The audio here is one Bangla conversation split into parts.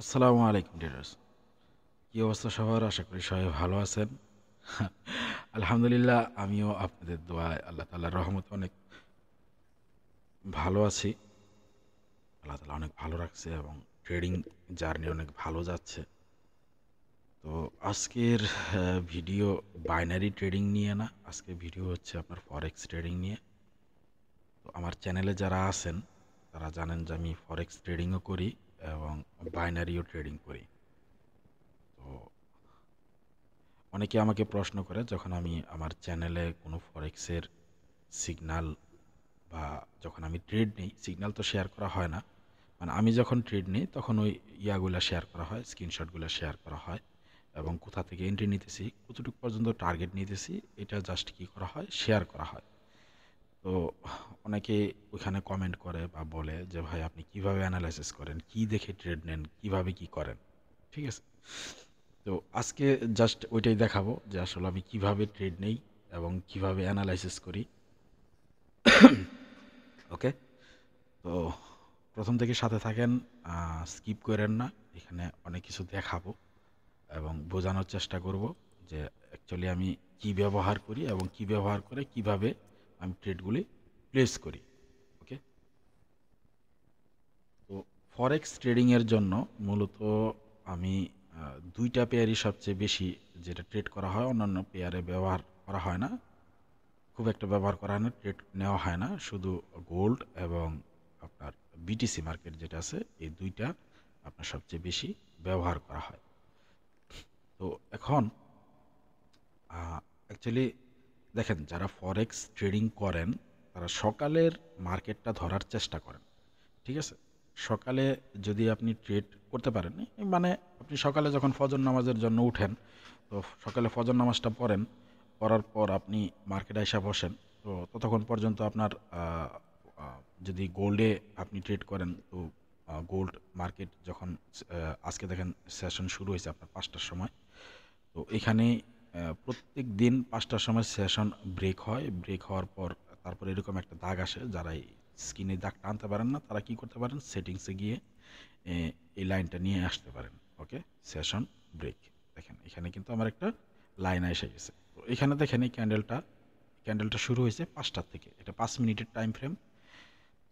আসসালামু আলাইকুম ডিয়ার্স। কি অবস্থা সবার? আশা করি সবাই ভালো আছেন। আলহামদুলিল্লাহ আমিও আপনাদের দোয়ায় আল্লাহ তাআলার রহমতে অনেক ভালো আছি। আল্লাহ তাআলা অনেক ভালো রাখছে এবং ট্রেডিং জার্নি অনেক ভালো যাচ্ছে। তো আজকের ভিডিও বাইনারি ট্রেডিং নিয়ে না, আজকের ভিডিও হচ্ছে আপনার ফরেক্স ট্রেডিং নিয়ে। তো আমার চ্যানেলে যারা আছেন তারা জানেন যে আমি ফরেক্স ট্রেডিংও করি এবং বাইনারিও ট্রেডিং করি। তো অনেকে আমাকে প্রশ্ন করে যখন আমি আমার চ্যানেলে কোনো ফরেক্সের সিগনাল বা যখন আমি ট্রেড নেই, সিগনাল তো শেয়ার করা হয় না। মানে আমি যখন ট্রেড নেই তখন ওই ইয়াগুলা শেয়ার করা হয়, স্ক্রিনশটগুলো শেয়ার করা হয় এবং কোথা থেকে এন্ট্রি নিতেছি, কতটুকু পর্যন্ত টার্গেট নিতেছি, এটা জাস্ট কি করা হয়, শেয়ার করা হয়। তো অনেকে ওইখানে কমেন্ট করে বা বলে যে ভাই আপনি কিভাবে অ্যানালাইসিস করেন, কি দেখে ট্রেড নেন, কিভাবে কি করেন। ঠিক আছে? তো আজকে জাস্ট ওইটাই দেখাবো যে আসলে আমি কিভাবে ট্রেড নেই এবং কিভাবে অ্যানালাইসিস করি। ওকে? তো প্রথম থেকে সাথে থাকেন, স্কিপ করেন না। এখানে অনেক কিছু দেখাবো এবং বোঝানোর চেষ্টা করব যে অ্যাকচুয়ালি আমি কি ব্যবহার করি এবং কি ব্যবহার করে কিভাবে আমি ট্রেডগুলি প্লেস করি। ওকে? তো ফরেক্স ট্রেডিংয়ের জন্য মূলত আমি দুইটা পেয়ারই সবচেয়ে বেশি যেটা ট্রেড করা হয়, অন্যান্য পেয়ারে ব্যবহার করা হয় না, খুব একটা ব্যবহার করা হয় না, ট্রেড নেওয়া হয় না। শুধু গোল্ড এবং আপনার বিটিসি মার্কেট যেটা আছে, এই দুইটা আপনার সবচেয়ে বেশি ব্যবহার করা হয়। তো এখন অ্যাকচুয়ালি দেখেন, যারা ফরেক্স ট্রেডিং করেন তারা সকালের মার্কেটটা ধরার চেষ্টা করেন। ঠিক আছে? সকালে যদি আপনি ট্রেড করতে পারেন, মানে আপনি সকালে যখন ফজর নামাজের জন্য উঠেন, তো সকালে ফজর নামাজটা পড়েন, পড়ার পর আপনি মার্কেটে আইসা বসেন। তো ততক্ষণ পর্যন্ত আপনার যদি গোল্ডে আপনি ট্রেড করেন, তো গোল্ড মার্কেট যখন আজকে দেখেন সেশন শুরু হয়েছে আপনার 5টার সময়। তো এখানে প্রত্যেক দিন 5টার সময় সেশন ব্রেক হয়। ব্রেক হওয়ার পর তারপরে এরকম একটা দাগ আসে। যারা এই স্ক্রিনে দাগটা আনতে পারেন না তারা কি করতে পারেন, সেটিংসে গিয়ে এ এই লাইনটা নিয়ে আসতে পারেন। ওকে? Session break. দেখেন এখানে কিন্তু আমার একটা লাইন এসে গেছে। তো এখানে দেখেন এই ক্যান্ডেলটা শুরু হয়েছে 5টার থেকে। এটা 5 মিনিটের টাইম ফ্রেম।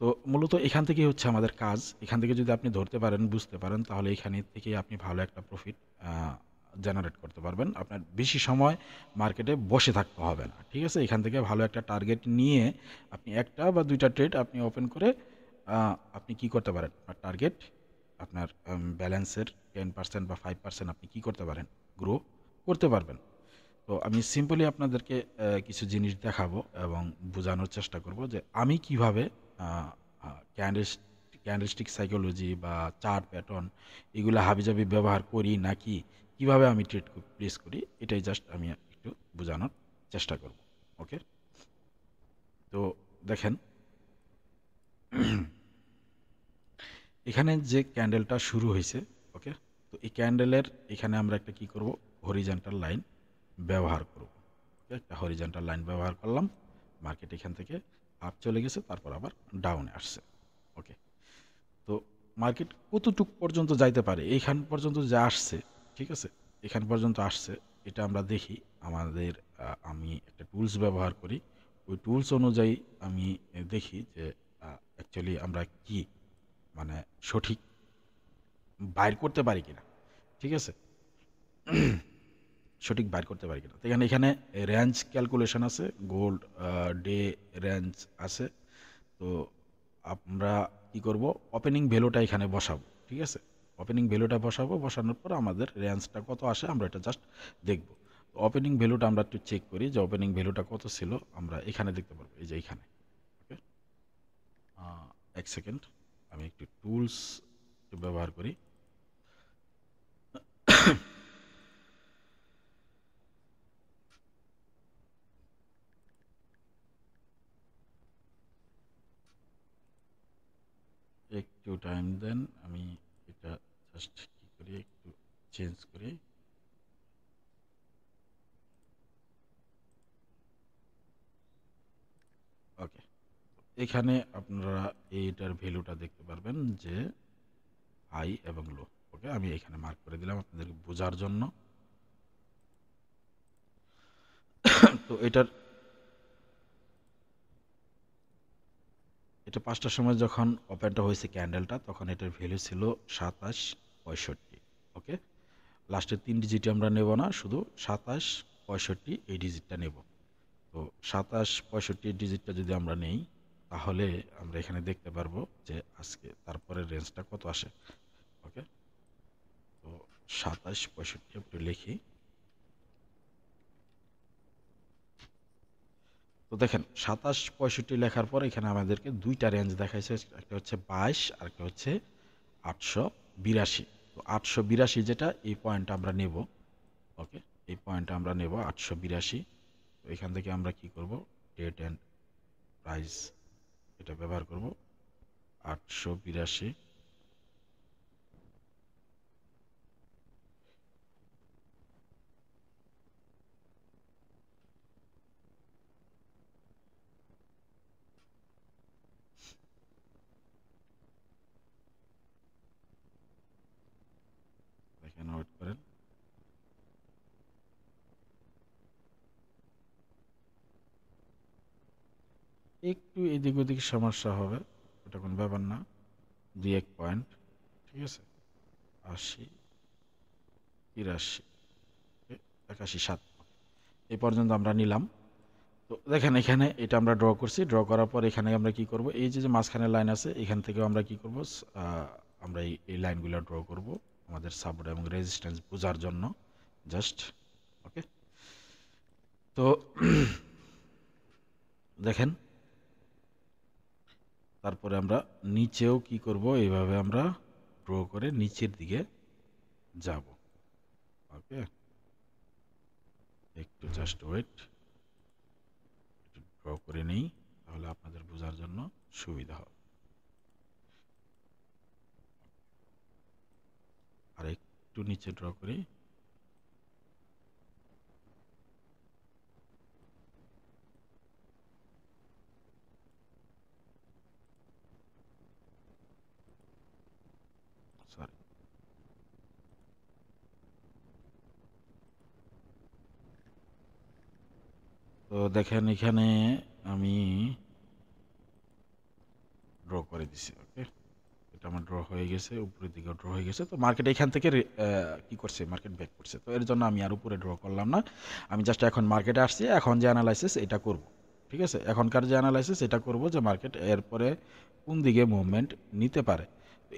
তো মূলত এখান থেকেই হচ্ছে আমাদের কাজ। এখান থেকে যদি আপনি ধরতে পারেন, বুঝতে পারেন, তাহলে এখান থেকেই আপনি ভালো একটা প্রফিট আ জেনারেট করতে পারবেন। আপনার বেশি সময় মার্কেটে বসে থাকতে হবে না। ঠিক আছে? এখান থেকে ভালো একটা টার্গেট নিয়ে আপনি ১ টা বা ২ টা ট্রেড আপনি ওপেন করে আ আপনি কি করতে পারেন? আপনার টার্গেট, আপনার ব্যালেন্সের 10% বা 5% আপনি কি করতে পারেন? গ্রো করতে পারবেন। তো আমি সিম্পলি আপনাদেরকে কিছু জিনিস দেখাবো এবং বোঝানোর চেষ্টা করব যে আমি কিভাবে আ আ ক্যান্ডেলস ক্যান্ডেলস্টিক সাইকোলজি বা চার্ট প্যাটার্ন এগুলা হাবিজাবি ব্যবহার করি নাকি কিভাবে আমি ট্রেড প্লেস করি, এটাই জাস্ট আমি একটু বোঝানোর চেষ্টা করব। ওকে? তো দেখেন, এখানে যে ক্যান্ডেলটা শুরু হইছে, ওকে? তো এই ক্যান্ডেলের এখানে আমরা একটা কি করব, হরিজন্টাল লাইন ব্যবহার করব। ওকে? একটা হরিজন্টাল লাইন ব্যবহার করলাম। মার্কেট এখান থেকে আপ চলে গেছে, তারপর আবার ডাউনে আসছে। ওকে? তো মার্কেট কতটুক পর্যন্ত যাইতে পারে? এইখান পর্যন্ত যে আসছে, ঠিক আছে? এখান পর্যন্ত আসছে, এটা আমরা দেখি। আমাদের আমি একটা টুলস ব্যবহার করি। ওই টুলস অনুযায়ী আমি দেখি যে অ্যাকচুয়ালি আমরা কি, মানে সঠিক বাইর করতে পারি কিনা। ঠিক আছে? সঠিক বাইর করতে পারি কিনা। তো এখানে রেঞ্জ ক্যালকুলেশন আছে, গোল্ড ডে রেঞ্জ আছে। তো আমরা কি করব, ওপেনিং ভ্যালুটা এখানে বসাবো। ঠিক আছে? ওপেনিং ভ্যালুটা বসাবো, বসানোর পর আমাদের রেঞ্জটা কত আসে আমরা এটা জাস্ট দেখব। তো ওপেনিং ভ্যালুটা আমরা একটু চেক করি যে ওপেনিং ভ্যালুটা কত ছিল, আমরা এখানে দেখতে পারবো, এই যে এখানে। ওকে? 1 সেকেন্ড, আমি একটু টুলস ব্যবহার করি। একটু টাইম দেন, আমি এটা জাস্ট কি করি, একটু চেঞ্জ করি। ওকে? এখানে আপনারা এইটার ভ্যালুটা দেখতে পারবেন যে হাই এবং লো। ওকে, আমি এখানে মার্ক করে দিলাম আপনাদের বোঝার জন্য। তো এটা 5টার সময় যখন ওপেনটা হয়েছে ক্যান্ডেলটা, তখন এটার ভ্যালু ছিল 27.65। ওকে, লাস্টের 3 ডিজিট আমরা নেব না, শুধু 27.65 এই ডিজিটটা নেব। তো 27.65 ডিজিটটা যদি আমরা নেই, তাহলে আমরা এখানে দেখতে পারবো যে আজকে তারপরে রেঞ্জটা কত আসে। ওকে, তো 27.65 একটু লিখি। তো দেখেন 27.65 লেখার পর এখানে আমাদেরকে দুইটা রেঞ্জ দেখাইছে, একটা হচ্ছে 22 আর একটা হচ্ছে 882। তো 882 যেটা, এই পয়েন্টটা আমরা নেব। ওকে, এই পয়েন্টটা আমরা নেব 882। তো এখান থেকে আমরা কি করব, ডেট অ্যান্ড প্রাইস এটা ব্যবহার করব 882। এখানে ওয়েট করেন। একটু এদিক ওদিক সমস্যা হবে, এটা কোনো ব্যাপার না, 2-1 পয়েন্ট, ঠিক আছে। 80, 83, 81, 7 এই পর্যন্ত আমরা নিলাম। তো দেখেন এখানে এটা আমরা ড্র করছি, ড্র করার পর এখানে আমরা কি করব, এই যে যে মাঝখানে লাইন আছে এখান থেকে আমরা কি করব, আমরা এই লাইনগুলো ড্র করব আমাদের সাপোর্ট এবং রেজিস্ট্যান্স বোঝার জন্য জাস্ট। ওকে, তো দেখেন তারপরে আমরা নিচেও কি করব, এইভাবে আমরা ড্র করে নিচের দিকে যাব। ওকে, একটু জাস্ট ওয়েট, একটু ড্র করে নেই, তাহলে আপনাদের বোঝার জন্য সুবিধা হবে। আর একটু নিচে ড্র করি। সরি, তো দেখেন এখানে আমি ড্র করে দিছি। ওকে, এটা আমার ড্র হয়ে গেছে, উপরের দিকে ড্র হয়ে গেছে। তো মার্কেট এখান থেকে কি করছে, মার্কেট ব্যাক করছে। তো এর জন্য আমি আর উপরে ড্র করলাম না, আমি জাস্ট এখন মার্কেটে আসছি, এখন যে অ্যানালাইসিস এটা করব। ঠিক আছে, এখনকার যে অ্যানালাইসিস এটা করব যে মার্কেট এরপরে কোন দিকে মুভমেন্ট নিতে পারে।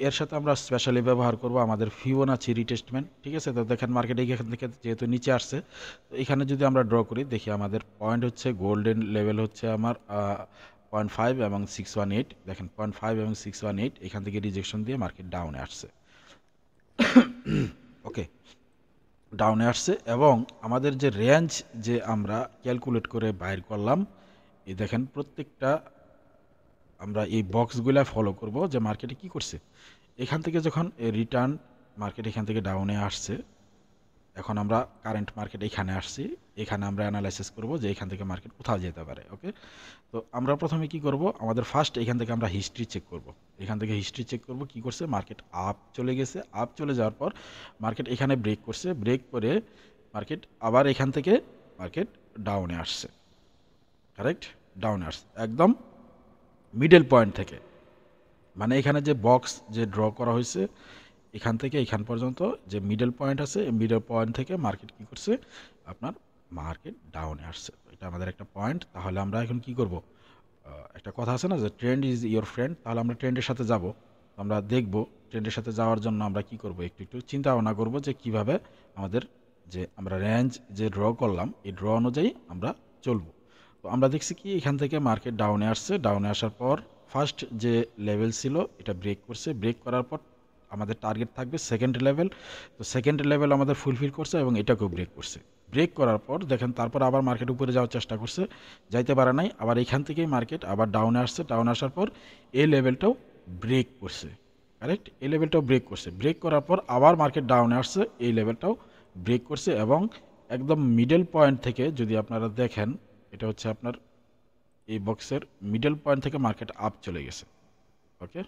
এর সাথে আমরা স্পেশালি ব্যবহার করব আমাদের ফিবোনাচি রিটেস্টমেন্ট। ঠিক আছে, তো দেখেন মার্কেট এখান থেকে যেহেতু নিচে আসছে, তো এখানে যদি আমরা ড্র করি, দেখি আমাদের পয়েন্ট হচ্ছে গোল্ডেন লেভেল হচ্ছে আমার 0.5 এবং 618। দেখেন 0.5 এবং 618 এখান থেকে রিজেকশন দিয়ে মার্কেট ডাউনে আসছে। ওকে, ডাউনে আসছে এবং আমাদের যে রেঞ্জ যে আমরা ক্যালকুলেট করে বাইর করলাম, এই দেখেন প্রত্যেকটা আমরা এই বক্সগুলা ফলো করব যে মার্কেটে কি করছে। এখান থেকে যখন রিটার্ন মার্কেট এখান থেকে ডাউনে আসছে, এখন আমরা কারেন্ট মার্কেট এখানে আসছি, এখানে আমরা অ্যানালাইসিস করব যে এখান থেকে মার্কেট কোথাও যেতে পারে। ওকে, তো আমরা প্রথমে কি করব, আমাদের ফার্স্ট এখান থেকে আমরা হিস্ট্রি চেক করব। এখান থেকে হিস্ট্রি চেক করব কি করছে, মার্কেট আপ চলে গেছে, আপ চলে যাওয়ার পর মার্কেট এখানে ব্রেক করছে, ব্রেক করে মার্কেট আবার এখান থেকে মার্কেট ডাউনে আসছে। কারেক্ট, ডাউনে আসছে একদম মিডল পয়েন্ট থেকে, মানে এখানে যে বক্স যে ড্র করা হয়েছে এখান থেকে এখান পর্যন্ত যে মিডল পয়েন্ট আছে, এই মিডল পয়েন্ট থেকে মার্কেট কি করছে, আপনার মার্কেট ডাউনে আসছে। এটা আমাদের একটা পয়েন্ট। তাহলে আমরা এখন কি করব, একটা কথা আছে না যে ট্রেন্ড ইজ ইয়োর ফ্রেন্ড, তাহলে আমরা ট্রেন্ডের সাথে যাব। আমরা দেখব ট্রেন্ডের সাথে যাওয়ার জন্য আমরা কি করব, একটু একটু চিন্তা ভাবনা করব যে কিভাবে আমাদের যে আমরা রেঞ্জ যে ড্র করলাম এই ড্র অনুযায়ী আমরা চলবো। তো আমরা দেখছি কি এখান থেকে মার্কেট ডাউনে আসছে, ডাউনে আসার পর ফার্স্ট যে লেভেল ছিল এটা ব্রেক করছে, ব্রেক করার পর আমাদের টার্গেট থাকবে সেকেন্ড লেভেল। তো সেকেন্ড লেভেল আমাদের ফুলফিল করছে এবং এটাকেও ব্রেক করছে। ব্রেক করার পর দেখেন তারপর আবার মার্কেট উপরে যাওয়ার চেষ্টা করছে, যাইতে পারে নাই, আবার এখান থেকেই মার্কেট আবার ডাউনে আসছে, ডাউনে আসার পর এই লেভেলটাও ব্রেক করছে। কারেক্ট, এই লেভেলটাও ব্রেক করছে, ব্রেক করার পর আবার মার্কেট ডাউনে আসছে, এই লেভেলটাও ব্রেক করছে এবং একদম মিডল পয়েন্ট থেকে যদি আপনারা দেখেন, এটা হচ্ছে আপনার এই বক্সের মিডল পয়েন্ট থেকে মার্কেট আপ চলে গেছে। ওকে,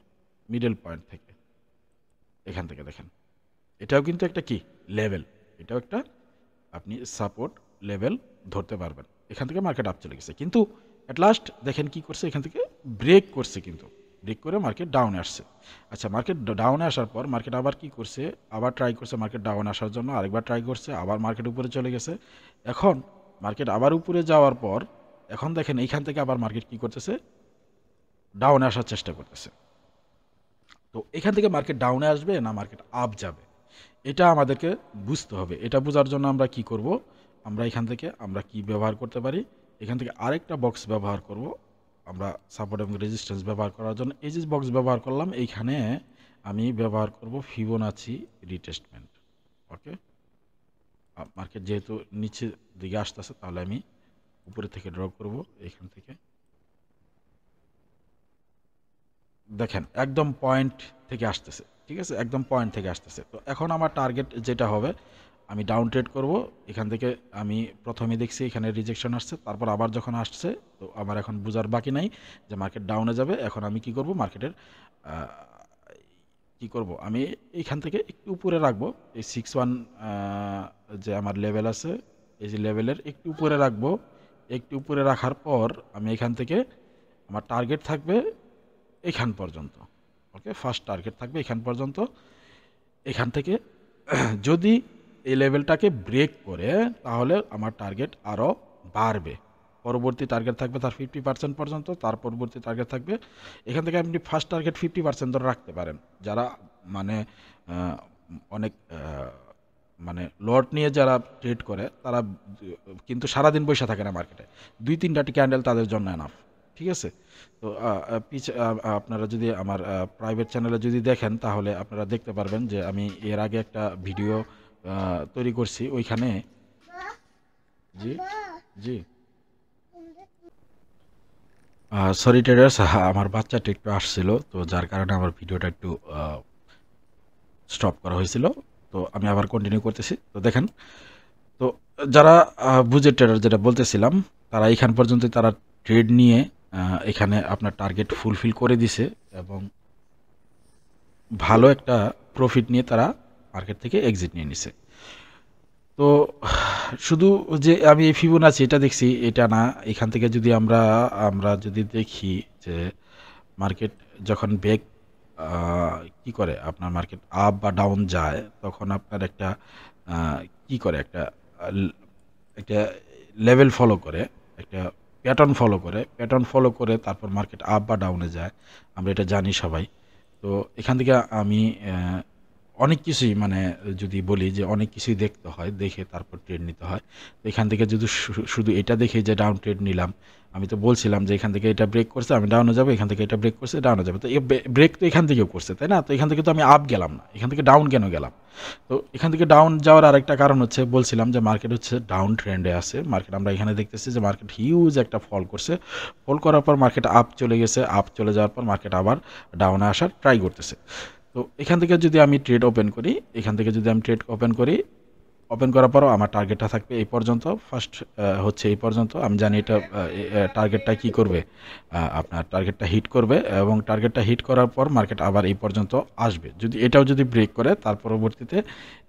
মিডল পয়েন্ট থেকে এখান থেকে দেখেন এটাও কিন্তু একটা কি লেভেল, এটাও একটা আপনি সাপোর্ট লেভেল ধরতে পারবেন। এখান থেকে মার্কেট আপ চলে গেছে, কিন্তু অ্যাট লাস্ট দেখেন কি করছে, এখান থেকে ব্রেক করছে, কিন্তু ব্রেক করে মার্কেট ডাউনে আসছে। আচ্ছা, মার্কেট ডাউনে আসার পর মার্কেট আবার কি করছে, আবার ট্রাই করছে মার্কেট ডাউনে আসার জন্য, আরেকবার ট্রাই করছে, আবার মার্কেট উপরে চলে গেছে। এখন মার্কেট আবার উপরে যাওয়ার পর এখন দেখেন এইখান থেকে আবার মার্কেট কি করতেছে, ডাউনে আসার চেষ্টা করতেছে। তো এখান থেকে মার্কেট ডাউনে আসবে না মার্কেট আপ যাবে, এটা আমাদেরকে বুঝতে হবে। এটা বোঝার জন্য আমরা কি করব, আমরা এখান থেকে আমরা কি ব্যবহার করতে পারি, এখান থেকে আরেকটা বক্স ব্যবহার করব আমরা সাপোর্ট এবং রেজিস্ট্যান্স ব্যবহার করার জন্য। এই যে বক্স ব্যবহার করলাম, এইখানে আমি ব্যবহার করব ফিবোনাচি রিটেস্টমেন্ট। ওকে, মার্কেট যেহেতু নিচে দিকে আসতেছে, তাহলে আমি উপরে থেকে ড্র করব। এখান থেকে দেখেন একদম পয়েন্ট থেকে আসতেছে, ঠিক আছে, একদম পয়েন্ট থেকে আসতেছে। তো এখন আমার টার্গেট যেটা হবে, আমি ডাউন ট্রেড করব। এখান থেকে আমি প্রথমে দেখছি এখানে রিজেকশন আসছে, তারপর আবার যখন আসছে, তো আমার এখন বোঝার বাকি নাই যে মার্কেট ডাউনে যাবে। এখন আমি কি করব, মার্কেটের কি করব, আমি এইখান থেকে একটু উপরে রাখবো, এই 6-1 যে আমার লেভেল আছে, এই যে লেভেলের একটু উপরে রাখবো। একটু উপরে রাখার পর আমি এখান থেকে আমার টার্গেট থাকবে এখান পর্যন্ত। ওকে, ফার্স্ট টার্গেট থাকবে এখান পর্যন্ত। এখান থেকে যদি এই লেভেলটাকে ব্রেক করে, তাহলে আমার টার্গেট আরও বাড়বে। পরবর্তী টার্গেট থাকবে তার 50% পর্যন্ত, তার পরবর্তী টার্গেট থাকবে এখান থেকে আপনি ফার্স্ট টার্গেট 50% ধরে রাখতে পারেন। যারা মানে অনেক মানে লট নিয়ে যারা ট্রেড করে, তারা কিন্তু সারাদিন বসে থাকে না মার্কেটে, 2-3টা ক্যান্ডেল তাদের জন্য এনাফ, ঠিক আছে। তো আপনারা যদি আমার প্রাইভেট চ্যানেলে যদি দেখেন, তাহলে আপনারা দেখতে পারবেন যে আমি এর আগে একটা ভিডিও তৈরি করছি ওইখানে। জি জি, সরি ট্রেডার্স, আমার বাচ্চাটা একটু আসছিল, তো যার কারণে আমার ভিডিওটা একটু স্টপ করা হয়েছিল। তো আমি আবার কন্টিনিউ করতেছি। তো দেখেন, তো যারা বুঝে ট্রেডার যেটা বলতেছিলাম, তারা এখান পর্যন্ত তারা ট্রেড নিয়ে এখানে আপনার টার্গেট ফুলফিল করে দিছে এবং ভালো একটা প্রফিট নিয়ে তারা মার্কেট থেকে এক্সিট নিয়ে নিছে। তো শুধু যে আমি এই ফিবোনাচি এটা দেখছি এটা না, এখান থেকে যদি আমরা আমরা যদি দেখি যে মার্কেট যখন ব্রেক কি করে, আপনার মার্কেট আপ বা ডাউন যায়, তখন আপনার একটা কি করে একটা একটা লেভেল ফলো করে, একটা প্যাটার্ন ফলো করে তারপর মার্কেট আপ বা ডাউনে যায়, আমরা এটা জানি সবাই। তো এখান থেকে আমি অনেক কিছুই মানে যদি বলি যে অনেক কিছুই দেখতে হয়, দেখে তারপর ট্রেড নিতে হয়। তো এখান থেকে যদি শুধু এটা দেখে যে ডাউন ট্রেড নিলাম, আমি তো বলছিলাম যে এখান থেকে এটা ব্রেক করছে আমি ডাউনে যাবো, এখান থেকে এটা ব্রেক করছে ডাউনে যাবে, তো ব্রেক তো এখান থেকেও করছে, তাই না? তো এখান থেকে তো আমি আপ গেলাম না, এখান থেকে ডাউন কেন গেলাম? তো এখান থেকে ডাউন যাওয়ার আরেকটা কারণ হচ্ছে, বলছিলাম যে মার্কেট হচ্ছে ডাউন ট্রেন্ডে আছে মার্কেট। আমরা এখানে দেখতেছি যে মার্কেট হিউজ একটা ফল করছে, ফল করার পর মার্কেট আপ চলে গেছে, আপ চলে যাওয়ার পর মার্কেট আবার ডাউনে আসার ট্রাই করতেছে। তো এখান থেকে যদি আমি ট্রেড ওপেন করি, এখান থেকে যদি আমি ট্রেড ওপেন করি, ওপেন করার পরও আমার টার্গেটটা থাকবে এই পর্যন্ত, ফার্স্ট হচ্ছে এই পর্যন্ত। আমি জানি এটা টার্গেটটা কী করবে, আপনার টার্গেটটা হিট করবে এবং টার্গেটটা হিট করার পর মার্কেট আবার এই পর্যন্ত আসবে। যদি এটাও যদি ব্রেক করে, তার পরবর্তীতে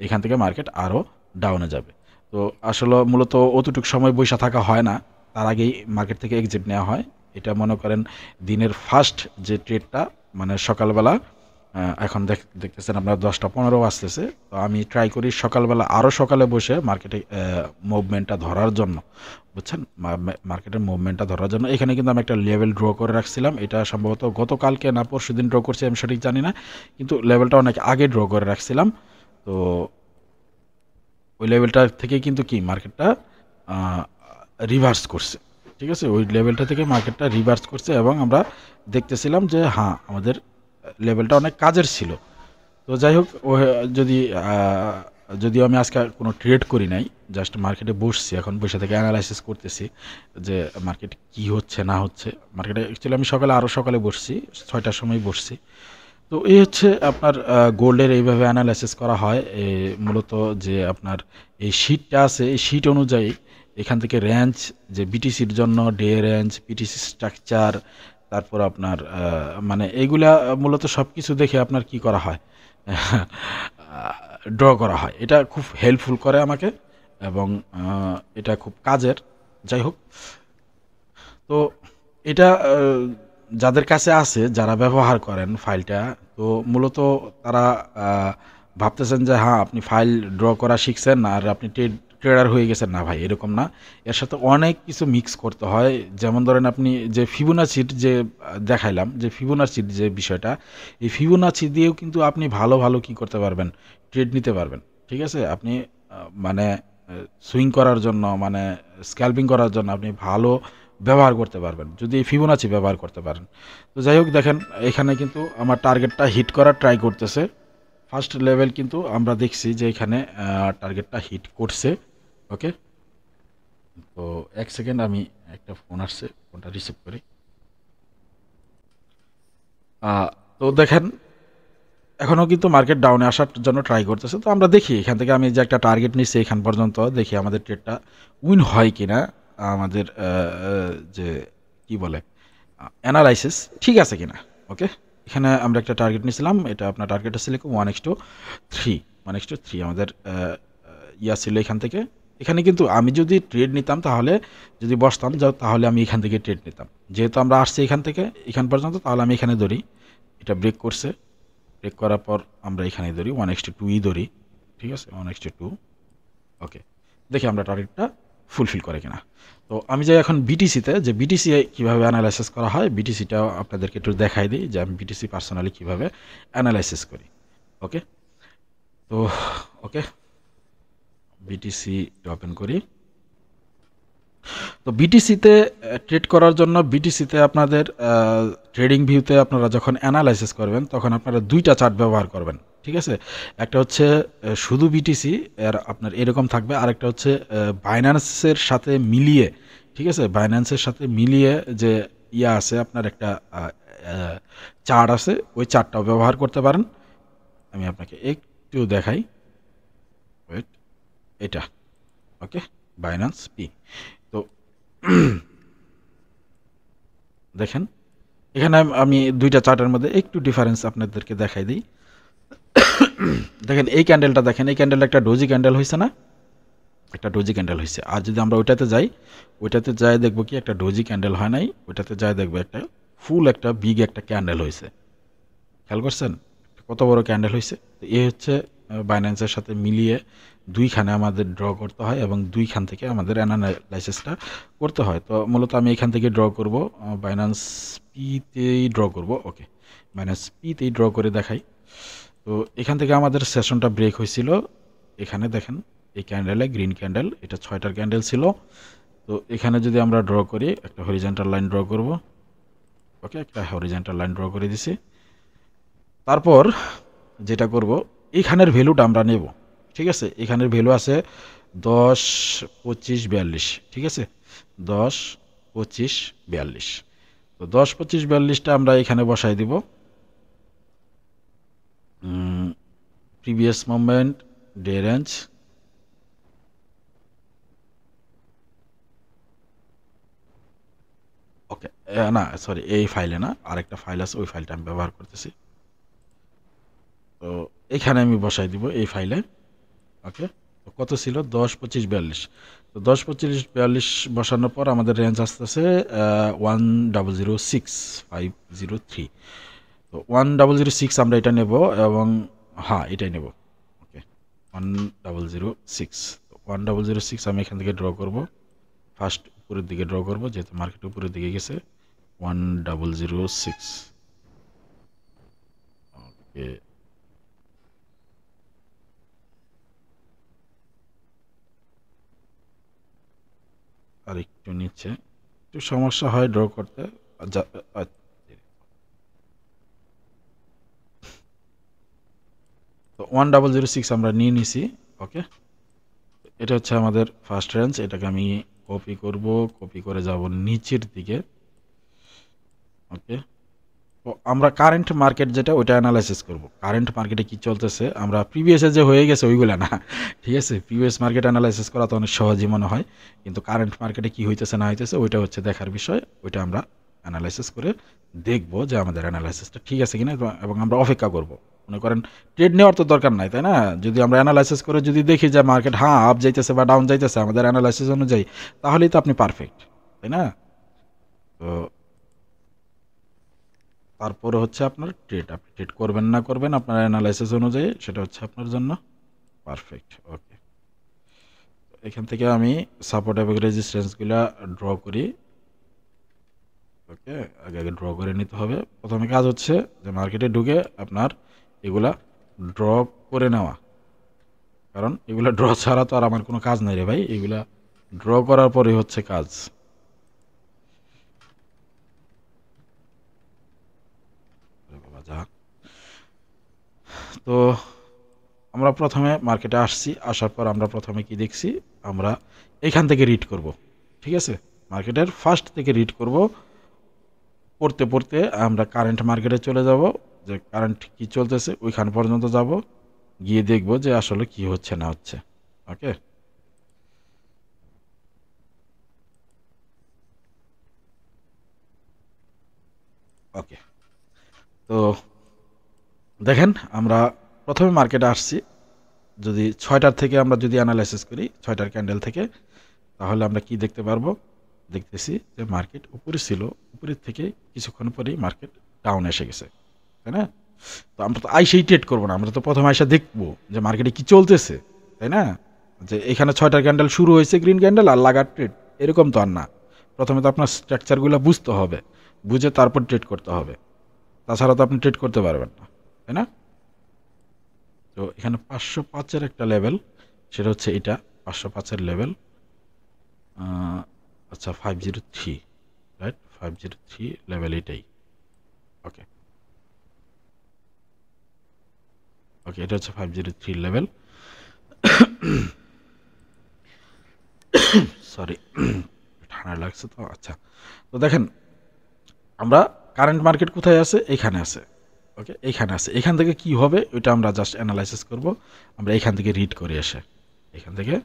এখান থেকে মার্কেট আরও ডাউনে যাবে। তো আসলে মূলত অতটুকু সময় বসে থাকা হয় না, তার আগেই মার্কেট থেকে এক্সিট নেওয়া হয়। এটা মনে করেন দিনের ফার্স্ট যে ট্রেডটা, মানে সকালবেলা, এখন দেখতেছেন আপনার 10টা 15 বাজতেছে। তো আমি ট্রাই করি সকালবেলা আরও সকালে বসে মার্কেটে মুভমেন্টটা ধরার জন্য, বুঝছেন, মার্কেটের মুভমেন্টটা ধরার জন্য। এখানে কিন্তু আমি একটা লেভেল ড্র করে রাখছিলাম, এটা সম্ভবত গতকালকে না পরশু দিন ড্র করছি, আমি সঠিক জানি না, কিন্তু লেভেলটা অনেক আগে ড্র করে রাখছিলাম। তো ওই লেভেলটা থেকে কিন্তু কি মার্কেটটা রিভার্স করছে, ঠিক আছে, ওই লেভেলটা থেকে মার্কেটটা রিভার্স করছে এবং আমরা দেখতেছিলাম যে হ্যাঁ আমাদের লেভেলটা অনেক কাজের ছিল। তো যাই হোক, ও যদি যদিও আমি আজকে কোনো ট্রেড করি নাই, জাস্ট মার্কেটে বসছি, এখন বসে থেকে অ্যানালাইসিস করতেছি যে মার্কেট কি হচ্ছে না হচ্ছে। মার্কেটে অ্যাকচুয়ালি আমি আরও সকালে বসছি, 6টার সময় বসছি। তো এই হচ্ছে আপনার গোল্ডের এইভাবে অ্যানালাইসিস করা হয়। মূলত যে আপনার এই শিটটা আছে, এই শিট অনুযায়ী এখান থেকে রেঞ্জ, যে বিটিসির জন্য ডে রেঞ্জ, বিটিসি স্ট্রাকচার, তারপর আপনার মানে এইগুলা মূলত সব কিছু দেখে আপনার কি করা হয় ড্র করা হয়। এটা খুব হেল্পফুল করে আমাকে এবং এটা খুব কাজের। যাই হোক, তো এটা যাদের কাছে আছে, যারা ব্যবহার করেন ফাইলটা, তো মূলত তারা ভাবতেছেন যে হ্যাঁ আপনি ফাইল ড্র করা শিখছেন আর আপনি ট্রেডার হয়ে গেছেন। না ভাই, এরকম না। এর সাথে অনেক কিছু মিক্স করতে হয়। যেমন ধরেন আপনি যে ফিবোনাচির যে দেখাইলাম, যে ফিবোনাচির যে বিষয়টা, এই ফিবোনাচি দিয়েও কিন্তু আপনি ভালো ভালো কি করতে পারবেন, ট্রেড নিতে পারবেন। ঠিক আছে, আপনি মানে সুইং করার জন্য, মানে স্ক্যালপিং করার জন্য আপনি ভালো ব্যবহার করতে পারবেন যদি এই ফিবোনাচি ব্যবহার করতে পারেন। তো যাই হোক, দেখেন এখানে কিন্তু আমার টার্গেটটা হিট করার ট্রাই করতেছে। ফার্স্ট লেভেল কিন্তু আমরা দেখছি যে এখানে টার্গেটটা হিট করছে। ওকে, তো এক সেকেন্ড, আমি একটা ফোন আসছে, ফোনটা রিসিভ করি। তো দেখেন এখনও কিন্তু মার্কেট ডাউনে আসার জন্য ট্রাই করতেছে। তো আমরা দেখি এখান থেকে, আমি যে একটা টার্গেট নিচ্ছি এখান পর্যন্ত, দেখি আমাদের ট্রেডটা উইন হয় কি না, আমাদের যে কি বলে অ্যানালাইসিস ঠিক আছে কিনা। ওকে, এখানে আমরা একটা টার্গেট নিয়েছিলাম, এটা আপনার টার্গেট ছিল 1:3, 1:3 আমাদের ইয়া ছিল এখান থেকে। এখানে কিন্তু আমি যদি ট্রেড নিতাম, তাহলে যদি বসতাম তাহলে আমি এখান থেকে ট্রেড নিতাম। যেহেতু আমরা আসছি এখান থেকে এখান পর্যন্ত, তাহলে আমি এখানে ধরি। এটা ব্রেক করছে, ব্রেক করার পর আমরা এখানে ধরি 1:2ই ধরি। ঠিক আছে, 1:2। ওকে, দেখি আমরা টার্গেটটা ফুলফিল করে কিনা। তো আমি যাই এখন বিটিসিতে, যে বিটিসি কীভাবে অ্যানালাইসিস করা হয়, বিটিসিটাও আপনাদেরকে একটু দেখাই দিই যে আমি বিটিসি পার্সোনালি কীভাবে অ্যানালাইসিস করি। ওকে, তো ওকে, বিটিসি ওপেন করি। তো বিটিসিতে ট্রেড করার জন্য, বিটিসিতে আপনাদের ট্রেডিং ভিউতে আপনারা যখন অ্যানালাইসিস করবেন, তখন আপনারা দুইটা চার্ট ব্যবহার করবেন। ঠিক আছে, একটা হচ্ছে শুধু বিটিসি এর আপনার এরকম থাকবে, আরেকটা হচ্ছে বাইন্যান্সের সাথে মিলিয়ে। ঠিক আছে, বাইন্যান্সের সাথে মিলিয়ে যে ইয়া আছে আপনার একটা চার্ট আছে, ওই চার্টটাও ব্যবহার করতে পারেন। আমি আপনাকে একটু দেখাই, ওয়েট, এটা ওকে, বাইন্যান্স পি। তো দেখেন এখানে আমি দুইটা চার্টের মধ্যে একটু ডিফারেন্স আপনাদেরকে দেখাই দিই। দেখেন এই ক্যান্ডেলটা, দেখেন এই ক্যান্ডেলটা একটা ডোজি ক্যান্ডেল হয়েছে না, একটা ডোজি ক্যান্ডেল হয়েছে। আর যদি আমরা ওইটাতে যাই দেখবো কি একটা ডোজি ক্যান্ডেল হয় নাই, ওইটাতে যাই দেখবো একটা ফুল একটা বিগ একটা ক্যান্ডেল হয়েছে। খেয়াল করছেন কত বড় ক্যান্ডেল হয়েছে? তো এই হচ্ছে বাইন্যান্সের সাথে মিলিয়ে দুইখানে আমাদের ড্র করতে হয় এবং দুইখান থেকে আমাদের অ্যানালাইসিসটা করতে হয়। তো মূলত আমি এখান থেকে ড্র করব, বাইন্যান্স পিতেই ড্র করব। ওকে, বাইন্যান্স পিতেই ড্র করে দেখাই। তো এখান থেকে আমাদের সেশনটা ব্রেক হয়েছিল। এখানে দেখেন এই ক্যান্ডেলে, গ্রিন ক্যান্ডেল, এটা 6টার ক্যান্ডেল ছিল। তো এখানে যদি আমরা ড্র করি, একটা হরিজন্টাল লাইন ড্র করব। ওকে, একটা হরিজন্টাল লাইন ড্র করে দিছি। তারপর যেটা করব, এইখানের ভ্যালুটা আমরা নেব। ঠিক আছে, এখানের ভ্যালু আছে 10, 25, 42। ঠিক আছে, 10, 25, 42। তো 10, 25, 42টা আমরা এখানে বসাই দিব। প্রিভিয়াস মুভমেন্ট, ডে রেঞ্জ, ওকে, না সরি, এই ফাইলে না, আরেকটা ফাইল আছে, ওই ফাইলটা আমি ব্যবহার করতেছি। তো এখানে আমি বসাই দিব এই ফাইলে। ওকে, তো কত ছিল? 10, 25, 42। তো 10, 25, 42 বসানোর পর আমাদের রেঞ্জ আসতেছে 1,006,503। তো 1,006 আমরা এটা নেব, এবং হ্যাঁ এটাই নেব। ওকে, 1,006। তো 1,006 আমি এখান থেকে ড্র করব, ফার্স্ট উপরের দিকে ড্র করব, যেহেতু মার্কেট উপরের দিকে গেছে। 1,006। ওকে, আর একটু নিচে, একটু সমস্যা হয় ড্র করতে। তো 1,006 আমরা নিয়ে নিছি। ওকে, এটা হচ্ছে আমাদের ফার্স্ট রেঞ্জ। এটাকে আমি কপি করব, কপি করে যাব নিচের দিকে। ওকে, তো আমরা কারেন্ট মার্কেট যেটা, ওইটা অ্যানালাইসিস করব। কারেন্ট মার্কেটে কি চলতেছে, আমরা প্রিভিয়াসে যে হয়ে গেছে ওইগুলো না। ঠিক আছে, প্রিভিয়াস মার্কেট অ্যানালাইসিস করা তো অনেক সহজই মনে হয়, কিন্তু কারেন্ট মার্কেটে কি হইতেছে না হইতেছে ওইটা হচ্ছে দেখার বিষয়। ওইটা আমরা অ্যানালাইসিস করে দেখব যে আমাদের অ্যানালাইসিসটা ঠিক আছে কিনা, এবং আমরা অপেক্ষা করব মনে করেন ট্রেড নেওয়ার তো দরকার নাই, তাই না? যদি আমরা অ্যানালাইসিস করে যদি দেখি যে মার্কেট আপ যাইতেছে বা ডাউন যাইতেছে আমাদের অ্যানালাইসিস অনুযায়ী, তাহলেই তো আপনি পারফেক্ট, তাই না? তো তারপরে হচ্ছে আপনার ট্রেড, আপনি ট্রেড করবেন না করবেন আপনার অ্যানালাইসিস অনুযায়ী, সেটা হচ্ছে আপনার জন্য পারফেক্ট। ওকে, এখান থেকে আমি সাপোর্ট এবং রেজিস্ট্যান্সগুলো ড্র করি। ওকে, আগে আগে ড্র করে নিতে হবে। প্রথমে কাজ হচ্ছে যে মার্কেটে ঢুকে আপনার এগুলা ড্র করে নেওয়া, কারণ এগুলা ড্র ছাড়া তো আর আমার কোনো কাজ নাই রে ভাই, এগুলা ড্র করার পরেই হচ্ছে কাজ। বাবা যা, তো আমরা প্রথমে মার্কেটে আসছি, আসার পর আমরা প্রথমে কি দেখছি, আমরা এখান থেকে রিড করব, ঠিক আছে? মার্কেটের ফার্স্ট থেকে রিড করব, পড়তে পড়তে আমরা কারেন্ট মার্কেটে চলে যাব, যে কারেন্ট কি চলতেছে ওইখান পর্যন্ত যাব, গিয়ে দেখব যে আসলে কি হচ্ছে না হচ্ছে। ওকে, ওকে, তো দেখেন আমরা প্রথমে মার্কেটে আসছি, যদি 6টার থেকে আমরা যদি অ্যানালাইসিস করি 6টার ক্যান্ডেল থেকে, তাহলে আমরা কি দেখতে পারবো, দেখতেছি যে মার্কেট উপরে ছিল, উপরের থেকে কিছুক্ষণ পরেই মার্কেট ডাউন এসে গেছে, তাই না? তো আমরা তো আইসেই ট্রেড করবো না, আমরা তো প্রথমে আইসা দেখবো যে মার্কেটে কি চলতেছে, তাই না? যে এখানে 6টার ক্যান্ডেল শুরু হয়েছে গ্রিন ক্যান্ডেল আর লাগার ট্রেড, এরকম তো আর না। প্রথমে তো আপনার স্ট্রাকচারগুলো বুঝতে হবে, বুঝে তারপর ট্রেড করতে হবে, তাছাড়া তো আপনি ট্রেড করতে পারবেন না, তাই না? তো এখানে 505-এর একটা লেভেল, সেটা হচ্ছে এটা 505-এর লেভেল। আচ্ছা 503, রাইট, 503 লেভেল এটাই। ওকে, ওকে, এটা হচ্ছে 503 লেভেল। সরি, ঠান্ডা লাগছে তো। আচ্ছা, তো দেখেন আমরা কারেন্ট মার্কেট কোথায় আছে, এখানে আছে। ওকে, এইখানে আছে, এখান থেকে কি হবে ওইটা আমরা জাস্ট অ্যানালাইসিস করব। আমরা এখান থেকে রিড করে এসে এখান থেকে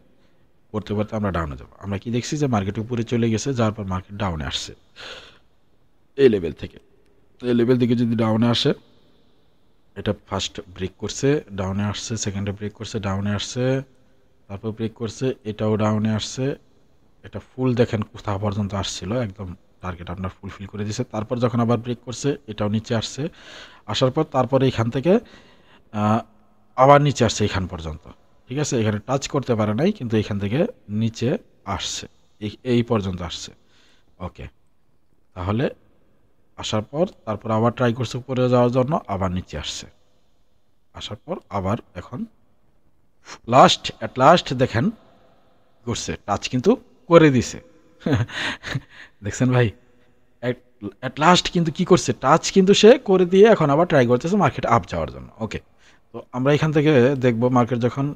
পড়তে পড়তে আমরা ডাউনে যাব। আমরা কি দেখছি যে মার্কেট উপরে চলে গেছে, যাওয়ার পর মার্কেট ডাউনে আসছে এই লেভেল থেকে। এই লেভেল থেকে যদি ডাউনে আসে, এটা ফার্স্ট ব্রেক করছে, ডাউনে আসছে, সেকেন্ডে ব্রেক করছে, ডাউনে আসছে, তারপর ব্রেক করছে, এটাও ডাউনে আসছে। এটা ফুল দেখেন কোথাও পর্যন্ত আসছিল, একদম টার্গেট আপনার ফুলফিল করে দিয়েছে। তারপর যখন আবার ব্রেক করছে, এটাও নিচে আসছে, আসার পর তারপরে এখান থেকে আবার নিচে আসছে এখান পর্যন্ত, ঠিক আছে? এখানে টাচ করতে পারে নাই, কিন্তু এখান থেকে নিচে আসছে, এই পর্যন্ত আসছে। ওকে, তাহলে আসার পর তারপর আবার ট্রাই করছে উপরে যাওয়ার জন্য, আবার নিচে আসছে, আসার পর আবার এখন অ্যাট লাস্ট দেখেন করছে, টাচ কিন্তু করে দিছে। দেখছেন ভাই, অ্যাট লাস্ট কিন্তু কি করছে, টাচ কিন্তু সে করে দিয়ে এখন আবার ট্রাই করতেছে মার্কেট আপ যাওয়ার জন্য। ওকে, তো আমরা এখান থেকে দেখব মার্কেট যখন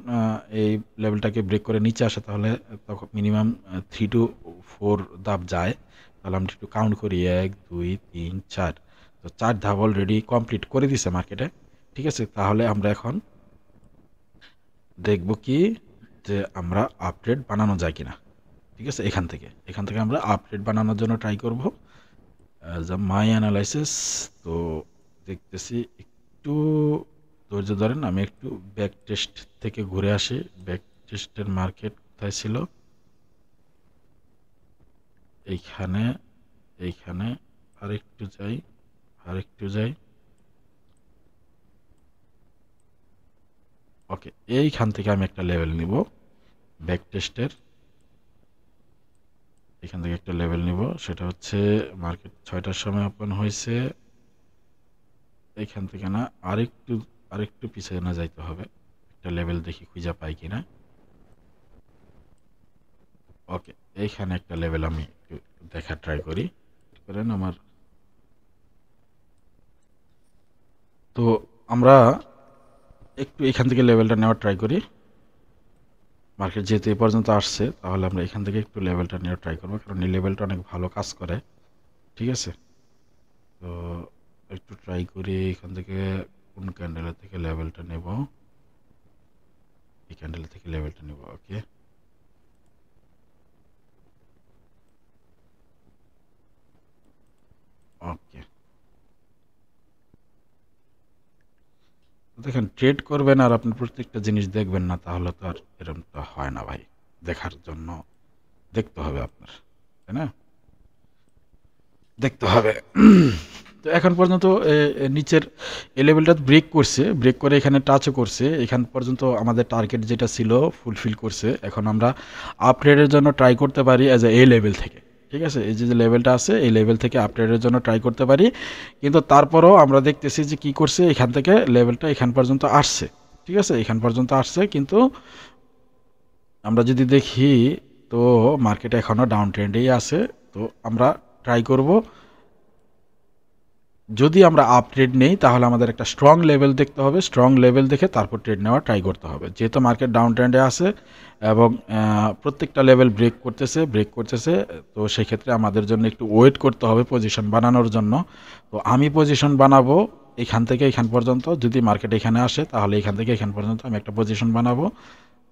এই লেভেলটাকে ব্রেক করে নিচে আসে, তাহলে তখন মিনিমাম 3 to 4 ধাপ যায়। তাহলে আমরা একটু কাউন্ট করি, 1 2 3 4, তো 4 ধাপ অলরেডি কমপ্লিট করে দিছে মার্কেটে, ঠিক আছে? তাহলে আমরা এখন দেখব কি, যে আমরা আপডেট বানানো যায় কিনা, ঠিক আছে? এখান থেকে আমরা আপডেট বানানোর জন্য ট্রাই করব। মাই অ্যানালাইসিস, তো দেখতেছি, একটু ধৈর্য ধরেন, আমি একটু ব্যাক টেস্ট থেকে ঘুরে আসি। ব্যাক টেস্টের মার্কেট কোথায় ছিল, এইখানে, এইখানে, আরেকটু যাই, আরেকটু যাই। ওকে, এইখান থেকে আমি একটা লেভেল নিব ব্যাক টেস্টের, এখান থেকে একটা লেভেল নিব, সেটা হচ্ছে মার্কেট 6টার সময় ওপেন হয়েছে, এইখান থেকে না, আরেকটু আরেকটু পিছিয়ে না যাইতে হবে, একটা লেভেল দেখি খুঁজে পাই কিনা। ওকে, এইখানে একটা লেভেল আমি একটু দেখা ট্রাই করি, করেন আমার। তো আমরা একটু এখান থেকে লেভেলটা নেওয়ার ট্রাই করি। মার্কেট যেহেতু এ পর্যন্ত আসছে, তাহলে আমরা এখান থেকে একটু লেভেলটা নেওয়ার ট্রাই করবো, কারণ এই লেভেলটা অনেক ভালো কাজ করে, ঠিক আছে? তো একটু ট্রাই করি এখান থেকে কোন ক্যান্ডেলের থেকে লেভেলটা নেব, এই ক্যান্ডেল থেকে লেভেলটা নেব। ওকে, ওকে, দেখেন ট্রেড করবেন আর আপনি প্রত্যেকটা জিনিস দেখবেন না, তাহলে তো আর এরকম তো হয় না ভাই। দেখার জন্য দেখতে হবে আপনার, তাই না? দেখতে হবে। তো এখন পর্যন্ত নিচের এই লেভেলটা ব্রেক করছে, ব্রেক করে এখানে টাচও করছে। এখান পর্যন্ত আমাদের টার্গেট যেটা ছিল ফুলফিল করছে। এখন আমরা আপগ্রেডের জন্য ট্রাই করতে পারি অ্যাজ এ লেভেল থেকে। ঠিক আছে, এই যে লেভেলটা আছে এই লেভেল থেকে আপগ্রেডের জন্য ট্রাই করতে পারি, কিন্তু তারপরও আমরা দেখতেছি যে কি করছে, এখান থেকে লেভেলটা এখান পর্যন্ত আসছে। ঠিক আছে, এখান পর্যন্ত আসছে, কিন্তু আমরা যদি দেখি তো মার্কেট এখনও ডাউন ট্রেন্ডেই আছে। তো আমরা ট্রাই করব, যদি আমরা আপ ট্রেড নেই তাহলে আমাদের একটা স্ট্রং লেভেল দেখতে হবে, স্ট্রং লেভেল দেখে তারপর ট্রেড নেওয়া ট্রাই করতে হবে। যেহেতু মার্কেট ডাউন ট্রেন্ডে আছে এবং প্রত্যেকটা লেভেল ব্রেক করতেছে, তো সেক্ষেত্রে আমাদের জন্য একটু ওয়েট করতে হবে পজিশন বানানোর জন্য। তো আমি পজিশন বানাবো এখান থেকে এখান পর্যন্ত। যদি মার্কেট এখানে আসে তাহলে এখান থেকে এখান পর্যন্ত আমি একটা পজিশন বানাবো।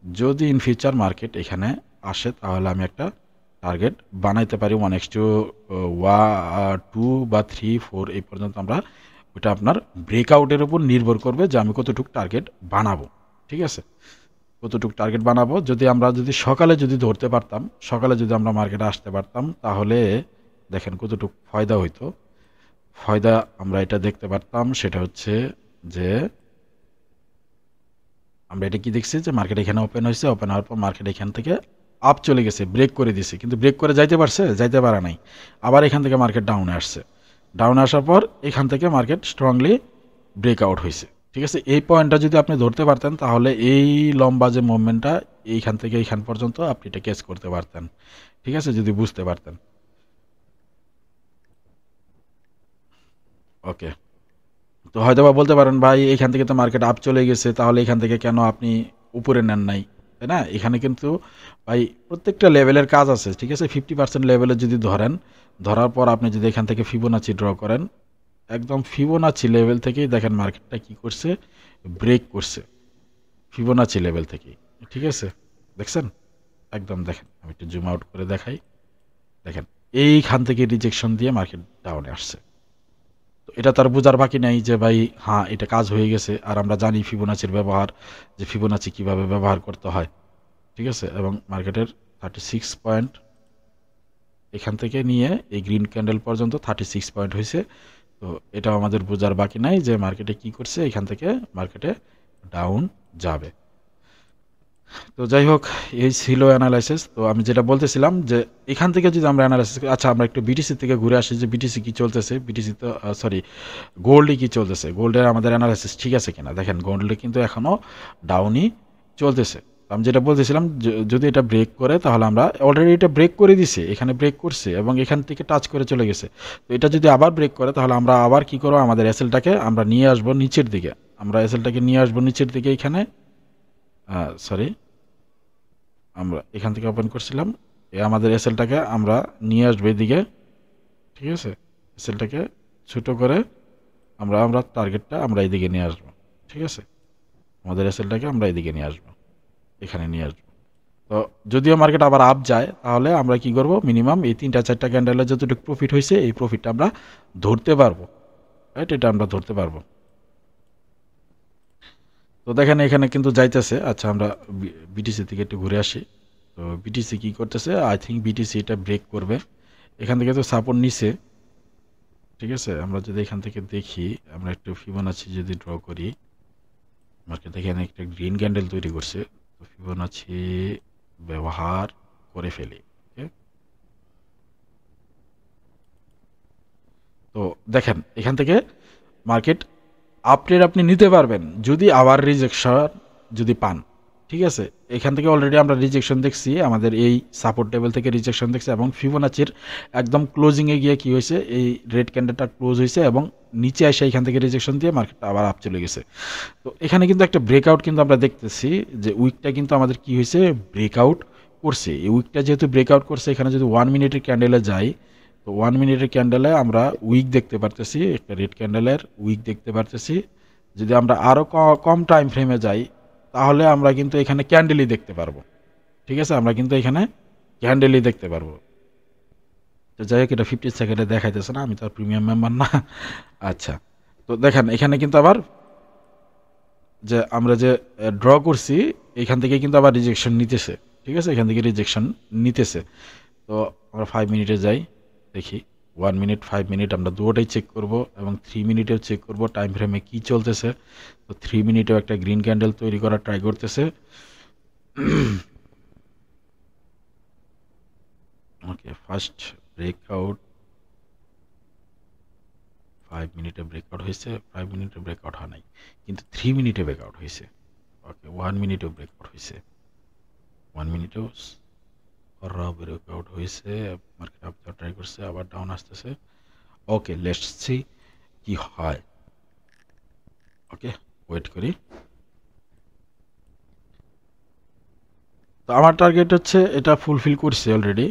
যদি ইন ফিউচার মার্কেট এখানে আসে তাহলে আমি একটা টার্গেট বানাইতে পারি 1:2 বা 3-4 এই পর্যন্ত। আমরা ওইটা আপনার ব্রেকআউটের উপর নির্ভর করবে যে আমি কতটুকু টার্গেট বানাবো। ঠিক আছে, কতটুকু টার্গেট বানাবো। যদি সকালে যদি ধরতে পারতাম, সকালে যদি আমরা মার্কেটে আসতে পারতাম, তাহলে দেখেন কতটুকু ফয়দা হইতো। ফয়দা আমরা এটা দেখতে পারতাম, সেটা হচ্ছে যে আমরা এটা কি দেখছি যে মার্কেট এখানে ওপেন হয়েছে, ওপেন হওয়ার পর মার্কেট এখান থেকে আপ চলে গেছে, ব্রেক করে দিছে, কিন্তু ব্রেক করে যাইতে পারছে, যাইতে পারে নাই। আবার এখান থেকে মার্কেট ডাউনে আসছে, ডাউনে আসার পর এখান থেকে মার্কেট স্ট্রংলি ব্রেকআউট হয়েছে। ঠিক আছে, এই পয়েন্টটা যদি আপনি ধরতে পারতেন তাহলে এই লম্বা যে মুভমেন্টটা এইখান থেকে এইখান পর্যন্ত আপনি এটা ক্যাচ করতে পারতেন। ঠিক আছে, যদি বুঝতে পারতেন। ওকে, তো হয়তো বা বলতে পারেন ভাই এখান থেকে তো মার্কেট আপ চলে গেছে, তাহলে এখান থেকে কেন আপনি উপরে নেন নাই, তাই না? এখানে কিন্তু ভাই প্রত্যেকটা লেভেলের কাজ আছে। ঠিক আছে, 50% লেভেলে যদি ধরেন, ধরার পর আপনি যদি এখান থেকে ফিবোনাচি ড্র করেন, একদম ফিবোনাচি লেভেল থেকেই দেখেন মার্কেটটা কি করছে, ব্রেক করছে ফিবোনাচি লেভেল থেকেই। ঠিক আছে, দেখছেন? একদম দেখেন, আমি একটু জুম আউট করে দেখাই। দেখেন এইখান থেকে রিজেকশন দিয়ে মার্কেট ডাউনে আসছে। তো এটা তার বোঝার বাকি নাই যে ভাই হ্যাঁ এটা কাজ হয়ে গেছে। আর আমরা জানি ফিবোনাচির ব্যবহার, যে ফিবোনাচি কীভাবে ব্যবহার করতে হয়। ঠিক আছে, এবং মার্কেটের 36 পয়েন্ট এখান থেকে নিয়ে এই গ্রিন ক্যান্ডেল পর্যন্ত 36 পয়েন্ট হয়েছে। তো এটাও আমাদের বোঝার বাকি নাই যে মার্কেটে কি করছে, এখান থেকে মার্কেটে ডাউন যাবে। তো যাই হোক, এই ছিল অ্যানালাইসিস। তো আমি যেটা বলতেছিলাম যে এখান থেকে যদি আমরা অ্যানালাইসিস, আচ্ছা আমরা একটু বিটিসি থেকে ঘুরে আসি যে বিটিসি কি চলতেছে, বিটিসি তো সরি গোল্ডে কি চলতেছে, গোল্ডের আমাদের অ্যানালাইসিস ঠিক আছে কিনা। দেখেন গোল্ডে কিন্তু এখনও ডাউনই চলতেছে। আমি যেটা বলতেছিলাম যদি এটা ব্রেক করে তাহলে আমরা অলরেডি এটা ব্রেক করে দিছে, এখানে ব্রেক করছে এবং এখান থেকে টাচ করে চলে গেছে। তো এটা যদি আবার ব্রেক করে তাহলে আমরা আবার কি করবো, আমাদের এসএলটাকে আমরা নিয়ে আসবো নিচের দিকে, আমরা এসএলটাকে নিয়ে আসবো নিচের দিকে। এখানে সরি, আমরা এখান থেকে ওপেন করছিলাম, আমাদের এসএলটাকে আমরা নিয়ে আসবো এদিকে। ঠিক আছে, এসএলটাকে ছোটো করে আমরা টার্গেটটা আমরা এদিকে নিয়ে আসবো। ঠিক আছে, আমাদের এসএলটাকে আমরা এদিকে নিয়ে আসবো, এখানে নিয়ে আসবো। তো যদিও মার্কেট আবার আপ যায় তাহলে আমরা কি করব, মিনিমাম এই 3-4টা ক্যান্ডেলের যতটুকু প্রফিট হয়েছে এই প্রফিটটা আমরা ধরতে পারবো। রাইট, এটা আমরা ধরতে পারবো। তো দেখেন এখানে কিন্তু যাইতেছে। আচ্ছা আমরা বিটিসি থেকে একটু ঘুরে আসি। তো বিটিসি কি করতেছে, আই থিঙ্ক বিটিসি এটা ব্রেক করবে। এখান থেকে তো সাপোর্ট নিছে। ঠিক আছে, আমরা যদি এখান থেকে দেখি, আমরা একটু ফিবোনাচি যদি ড্র করি, মার্কেট এখানে একটা গ্রিন ক্যান্ডেল তৈরি করছে। তো ফিবোনাচি ব্যবহার করে ফেলি। ওকে, তো দেখেন এখান থেকে মার্কেট আপট্রেড আপনি নিতে পারবেন যদি আবার রিজেকশন যদি পান। ঠিক আছে, এখান থেকে অলরেডি আমরা রিজেকশন দেখছি, আমাদের এই সাপোর্ট লেভেল থেকে রিজেকশন দেখছি এবং ফিবোনাচির একদম ক্লোজিংয়ে গিয়ে কি হয়েছে, এই রেড ক্যান্ডেলটা ক্লোজ হয়েছে এবং নিচে এসে এখান থেকে রিজেকশন দিয়ে মার্কেটটা আবার আপ চলে গেছে। তো এখানে কিন্তু একটা ব্রেকআউট কিন্তু আমরা দেখতেছি যে উইকটা কিন্তু আমাদের কি হয়েছে, ব্রেকআউট করছে। এই উইকটা যেহেতু ব্রেকআউট করছে, এখানে যদি 1 মিনিটের ক্যান্ডেলে যাই, তো 1 মিনিটের ক্যান্ডেলে আমরা উইক দেখতে পারতেছি, একটা রেড ক্যান্ডেলের উইক দেখতে পারতেছি। যদি আমরা আরও কম টাইম ফ্রেমে যাই তাহলে আমরা কিন্তু এখানে ক্যান্ডেলই দেখতে পারবো। ঠিক আছে, আমরা কিন্তু এখানে ক্যান্ডেলই দেখতে পারবো। তো যাই হোক, এটা 50 সেকেন্ডে দেখাইতেছে না, আমি তো আর প্রিমিয়াম মেম্বার না। আচ্ছা, তো দেখেন এখানে কিন্তু আবার যে আমরা যে ড্র করছি এখান থেকে কিন্তু আবার রিজেকশন নিতেছে, ঠিক আছে, এখান থেকে রিজেকশন নিতেছে। তো আমরা 5 মিনিটে যাই, দেখি 1 মিনিট 5 মিনিট আমরা দুটোটাই চেক করব এবং 3 মিনিটেও চেক করব টাইম ফ্রেমে কী চলতেছে। তো 3 মিনিটেও একটা গ্রিন ক্যান্ডেল তৈরি করার ট্রাই করতেছে। ওকে, ফার্স্ট ব্রেকআউট 5 মিনিটে ব্রেকআউট হয়েছে, 5 মিনিটে ব্রেকআউট হয় নাই, কিন্তু 3 মিনিটে ব্রেকআউট হয়েছে। ওকে, 1 মিনিটেও ব্রেকআউট হয়েছে, 1 মিনিটেও ব্রেকআউট হয়েছে, মার্কেট আপ যাওয়ার ট্রাই করছে, আবার ডাউন আসতেছে। ওকে, লেটস সি কি হয়। ওকে, ওয়েট করি। তো আমার টার্গেট হচ্ছে এটা ফুলফিল করছে অলরেডি।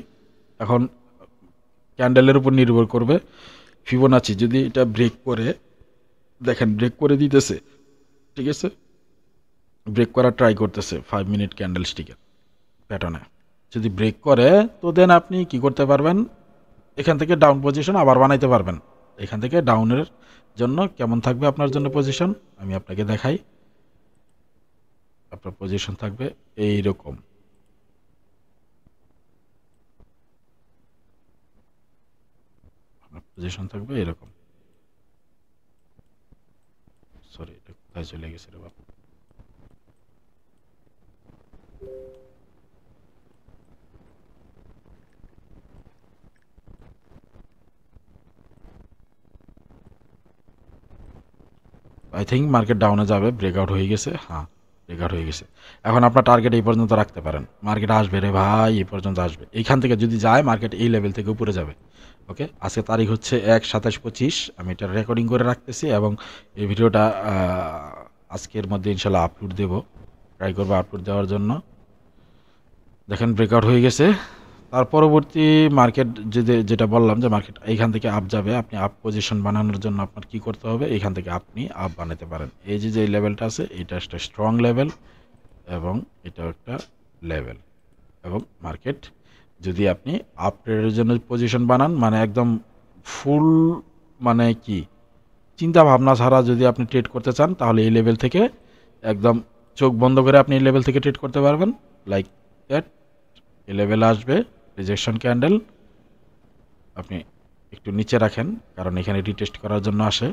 এখন ক্যান্ডেলের উপর নির্ভর করবে। ফিবোনাচি যদি এটা ব্রেক করে, দেখেন ব্রেক করে দিতেছে, ঠিক আছে, ব্রেক করার ট্রাই করতেছে 5 মিনিট ক্যান্ডেল স্টিকের প্যাটার্নে। যদি ব্রেক করে তো দেন আপনি কি করতে পারবেন, এখান থেকে ডাউন পজিশন আবার বানাইতে পারবেন। এখান থেকে ডাউনের জন্য কেমন থাকবে আপনার জন্য পজিশন আমি আপনাকে দেখাই। আপনার পজিশন থাকবে এই রকম, আপনার পজিশন থাকবে এরকম। সরি, এটা কোথায় চলে গেছে রে বাবা। আই থিঙ্ক মার্কেট ডাউনে যাবে, ব্রেকআউট হয়ে গেছে। হ্যাঁ, ব্রেকআউট হয়ে গেছে। এখন আপনার টার্গেট এই পর্যন্ত রাখতে পারেন, মার্কেট আসবে রে ভাই, এই পর্যন্ত আসবে। এইখান থেকে যদি যায় মার্কেট এই লেভেল থেকে উপরে যাবে। ওকে, আজকে তারিখ হচ্ছে 1/27/25। আমি এটা রেকর্ডিং করে রাখতেছি এবং এই ভিডিওটা আজকের মধ্যে ইনশাল্লাহ আপলোড দেব, ট্রাই করবো আপলোড দেওয়ার জন্য। দেখেন ব্রেকআউট হয়ে গেছে। তার পরবর্তী মার্কেট যেটা বললাম যে মার্কেট এইখান থেকে আপ যাবে, আপনি আপ পজিশন বানানোর জন্য আপনার কি করতে হবে, এইখান থেকে আপনি আপ বানাতে পারেন। এই যে লেভেলটা আছে এটা একটা স্ট্রং লেভেল এবং এটাও একটা লেভেল। এবং মার্কেট যদি আপনি আপ ট্রেডের জন্য পজিশন বানান, মানে একদম ফুল, মানে কি চিন্তা ভাবনা ছাড়া যদি আপনি ট্রেড করতে চান, তাহলে এই লেভেল থেকে একদম চোখ বন্ধ করে আপনি এই লেভেল থেকে ট্রেড করতে পারবেন। লাইক দ্যাট, এই লেভেল আসবে, রিজেকশন ক্যান্ডেল আপনি একটু নিচে রাখেন, কারণ এখানে রিটেস্ট করার জন্য আসে।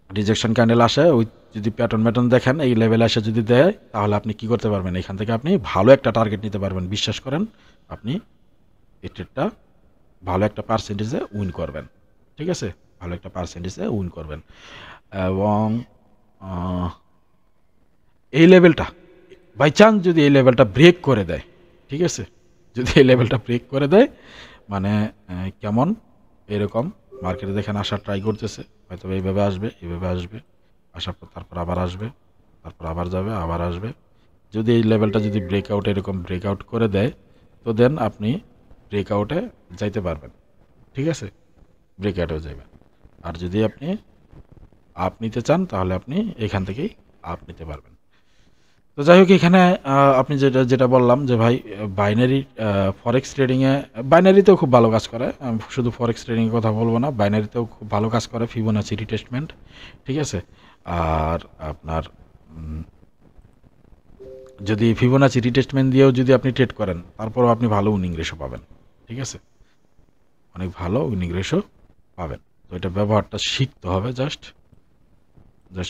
রিজেকশন ক্যান্ডেল আসে, ওই যদি প্যাটার্ন দেখেন এই লেভেলে আসে যদি দেয়, তাহলে আপনি কি করতে পারবেন, এখান থেকে আপনি ভালো একটা টার্গেট নিতে পারবেন। বিশ্বাস করেন, আপনি এই ট্রেডটা ভালো একটা পার্সেন্টেজে উইন করবেন, ঠিক আছে, ভালো একটা পার্সেন্টেজে উইন করবেন। এবং এই লেভেলটা বাই চান্স যদি এই লেভেলটা ব্রেক করে দেয়, ঠিক আছে, যদি এই লেভেলটা ব্রেক করে দেয়, মানে কেমন এরকম মার্কেটে দেখেন আসার ট্রাই করতেছে, হয়তো এইভাবে আসবে, এইভাবে আসবে, আসার পর তারপর আবার আসবে, তারপর আবার যাবে, আবার আসবে। যদি এই লেভেলটা যদি ব্রেকআউট এরকম ব্রেকআউট করে দেয়, তো দেন আপনি ব্রেকআউটে যাইতে পারবেন, ঠিক আছে, ব্রেকআউটেও যাবেন। আর যদি আপনি আপ নিতে চান, তাহলে আপনি এখান থেকেই আপ নিতে পারবেন। তো যাই হোক, এখানে আপনি যেটা বললাম যে ভাই বাইনারি ফরেক্স ট্রেডিংয়ে, বাইনারিতেও খুব ভালো কাজ করে, আমি শুধু ফরেক্স ট্রেডিংয়ের কথা বলবো না, বাইনারিতেও খুব ভালো কাজ করে ফিবোনাচি রিটেস্টমেন্ট, ঠিক আছে। আর আপনার যদি ফিবোনাচি রিটেস্টমেন্ট দিয়েও যদি আপনি ট্রেড করেন, তারপরেও আপনি ভালো উইনিং রেশো পাবেন, ঠিক আছে, অনেক ভালো উইনিং রেশো পাবেন। তো এটা ব্যবহারটা শিখতে হবে, জাস্ট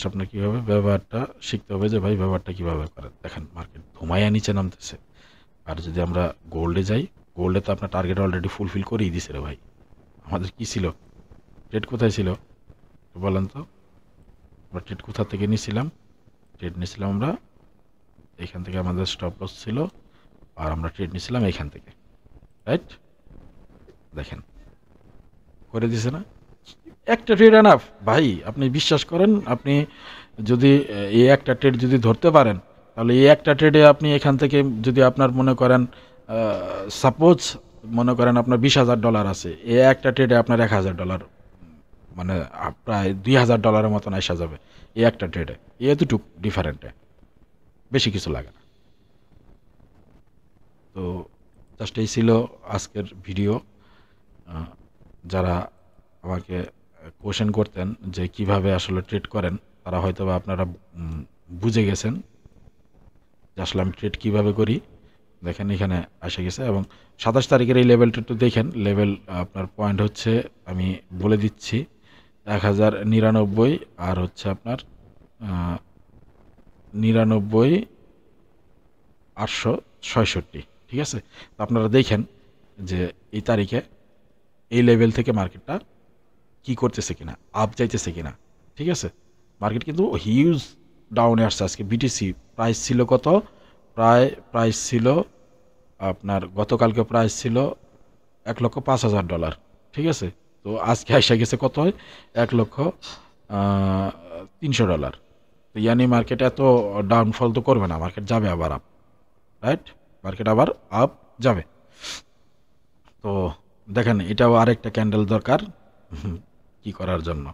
আপনার কী হবে, ব্যবহারটা শিখতে হবে যে ভাই ব্যবহারটা কীভাবে করেন। দেখেন মার্কেট ধুমাইয়া নিচে নামতেছে। আর যদি আমরা গোল্ডে যাই, গোল্ডে তো আপনার টার্গেট অলরেডি ফুলফিল করেই দিছে রে ভাই। আমাদের কি ছিল, ট্রেড কোথায় ছিল বলেন তো, আমরা ট্রেড কোথা থেকে নিয়েছিলাম, ট্রেড নিয়েছিলাম আমরা এইখান থেকে, আমাদের স্টপ লস ছিল, আর আমরা ট্রেড নিয়েছিলাম এইখান থেকে, রাইট। দেখেন করে দিছে না, একটা ট্রেড এনাফ ভাই। আপনি বিশ্বাস করেন, আপনি যদি এই একটা ট্রেড যদি ধরতে পারেন, তাহলে এই একটা ট্রেডে আপনি এখান থেকে যদি আপনার মনে করেন সাপোজ মনে করেন আপনার $20,000 আছে, এই একটা ট্রেডে আপনার $1,000, মানে প্রায় $2,000 মতন আসা যাবে এই একটা ট্রেডে, এতটুক ডিফারেন্টে, বেশি কিছু লাগে না। তো জাস্ট এই ছিল আজকের ভিডিও। যারা আমাকে কোশ্চেন করতেন যে কিভাবে আসলে ট্রেড করেন, তারা হয়তো বা আপনারা বুঝে গেছেন যে আসলে আমি ট্রেড কীভাবে করি। দেখেন এখানে এসে গেছে এবং 27 তারিখের এই লেভেলটা একটু দেখেন। লেভেল আপনার পয়েন্ট হচ্ছে, আমি বলে দিচ্ছি, 1099 আর হচ্ছে আপনার 99,866। ঠিক আছে, তো আপনারা দেখেন যে এই তারিখে এই লেভেল থেকে মার্কেটটা কি করতেছে কিনা, আপ যাইতেছে কিনা। ঠিক আছে, মার্কেট কিন্তু হিউজ ডাউনে আসছে আজকে। বিটিসি প্রাইস ছিল কত, প্রাইস ছিল আপনার গতকালকে প্রাইস ছিল $1,05,000। ঠিক আছে, তো আজকে এসে গেছে কত, $1,03,000। তো ইয়ানি মার্কেট এত ডাউনফল তো করবে না, মার্কেট যাবে আবার আপ, রাইট? মার্কেট আবার আপ যাবে। তো দেখেন এটাও আরেকটা ক্যান্ডেল দরকার কি করার জন্য,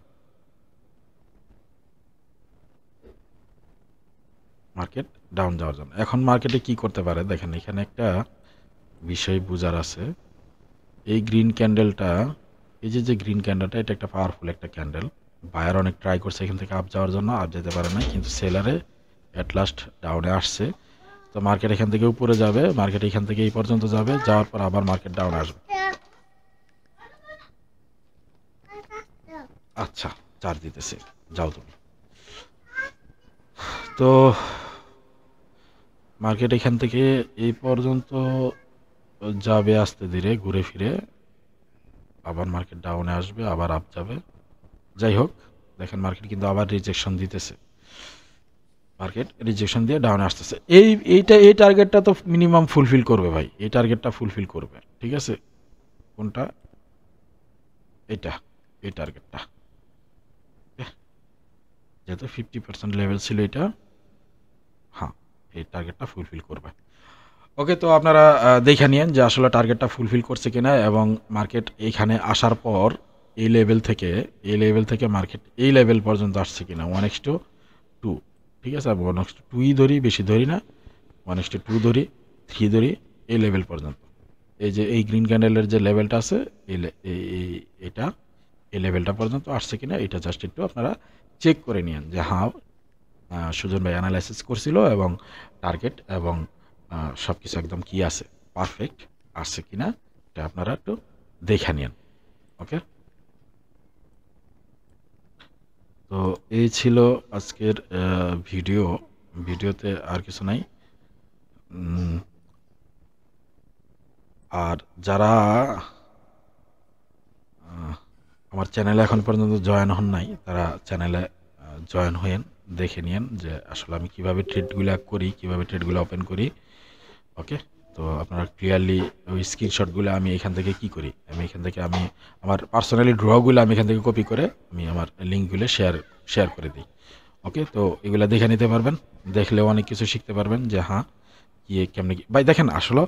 মার্কেট ডাউন যাওয়ার জন্য। এখন মার্কেটে কি করতে পারে দেখেন, এখানে একটা বিষয় বোঝার আছে। এই গ্রিন ক্যান্ডেলটা, এই যে গ্রিন ক্যান্ডেলটা, এটা একটা পাওয়ারফুল একটা ক্যান্ডেল। বায়ার অনেক ট্রাই করছে এখান থেকে আপ যাওয়ার জন্য, আপ যেতে পারে না, কিন্তু সেলারে অ্যাট লাস্ট ডাউনে আসছে। তো মার্কেট এখান থেকে উপরে যাবে, মার্কেট এখান থেকে এই পর্যন্ত যাবে, যাওয়ার পর আবার মার্কেট ডাউন আসবে। আচ্ছা, চার্জ দিতেছে, যাও তুমি। তো মার্কেট এখান থেকে এই পর্যন্ত যাবে আস্তে ধীরে ঘুরে ফিরে, আবার মার্কেট ডাউনে আসবে, আবার আপ যাবে। যাই হোক, দেখেন মার্কেট কিন্তু আবার রিজেকশন দিতেছে, মার্কেট রিজেকশন দিয়ে ডাউনে আসতেছে। এই টার্গেটটা তো মিনিমাম ফুলফিল করবে ভাই, এই টার্গেটটা ফুলফিল করবে। ঠিক আছে, কোনটা? এটা, এই টার্গেটটা, যেহেতু 50% লেভেল ছিল এটা, হ্যাঁ এই টার্গেটটা ফুলফিল করবে। ওকে, তো আপনারা দেখে নিন যে আসলে টার্গেটটা ফুলফিল করছে কিনা, এবং মার্কেট এইখানে আসার পর এই লেভেল থেকে মার্কেট এই লেভেল পর্যন্ত আসছে কিনা, 1:2। ঠিক আছে, 1:2ই ধরি, বেশি ধরি না, 1:2 ধরি, 3 ধরি, এই লেভেল পর্যন্ত। এই যে এই গ্রিন ক্যান্ডেলের যে লেভেলটা আছে, এটা এই লেভেলটা পর্যন্ত আসছে কিনা, এটা জাস্ট একটু আপনারা চেক করে নিন যে হ্যাঁ সুজন ভাই অ্যানালাইসিস করছিল এবং টার্গেট এবং সব কিছু একদম কি আছে, পারফেক্ট আসছে কিনা, এটা আপনারা একটু দেখে নিন। ওকে, তো এই ছিল আজকের ভিডিওতে আর কিছু নাই। আর যারা আমার চ্যানেলে এখন পর্যন্ত জয়েন হন নাই, তারা চ্যানেলে জয়েন হয়েন, দেখে নিন যে আসলে আমি কীভাবে ট্রেডগুলো করি, কীভাবে ট্রেডগুলো ওপেন করি। ওকে, তো আপনারা ক্লিয়ারলি ওই স্ক্রিনশটগুলো আমি এখান থেকে কি করি, আমি এখান থেকে আমি আমার পার্সোনালি ড্রগুলো আমি এখান থেকে কপি করে আমি আমার লিঙ্কগুলো শেয়ার করে দিই। ওকে, তো এগুলো দেখে নিতে পারবেন, দেখলেও অনেক কিছু শিখতে পারবেন যে হ্যাঁ কি কেমনি কি। ভাই দেখেন আসলে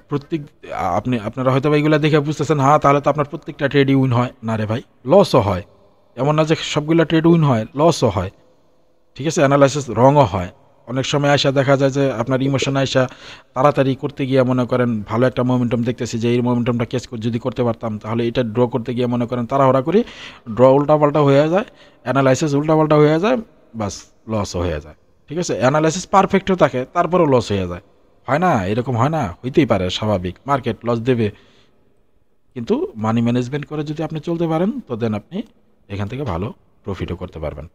প্রত্যেক আপনারা হয়তো বা এগুলো দেখে বুঝতেছেন হ্যাঁ তাহলে তো আপনার প্রত্যেকটা ট্রেডই উইন হয়, না রে ভাই, লসও হয়। এমন না যে সবগুলো ট্রেড উইন হয়, লসও হয়। ঠিক আছে, অ্যানালাইসিস রঙও হয়। অনেক সময় আসা দেখা যায় যে আপনার ইমোশন আসা তাড়াতাড়ি করতে গিয়ে মনে করেন ভালো একটা মোমেন্টাম দেখতেছি যে এই মোমেন্টামটা ক্যাচ যদি করতে পারতাম তাহলে এটা ড্র করতে গিয়ে মনে করেন তাড়াহুড়া করি, ড্র উল্টাপাল্টা হয়ে যায়, অ্যানালাইসিস উল্টাপাল্টা হয়ে যায়, বাস লসও হয়ে যায়। ঠিক আছে, অ্যানালাইসিস পারফেক্টও থাকে তারপরেও লস হয়ে যায়, হয় না? এরকম হয় না? হইতেই পারে, স্বাভাবিক, মার্কেট লস দেবে। কিন্তু মানি ম্যানেজমেন্ট করে যদি আপনি চলতে পারেন তো দেন আপনি এখান থেকে ভালো প্রফিটও করতে পারবেন।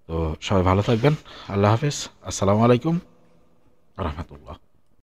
তো সবাই ভালো থাকবেন, আল্লাহ হাফেজ, আসসালামু আলাইকুম রহমতুল্লাহ।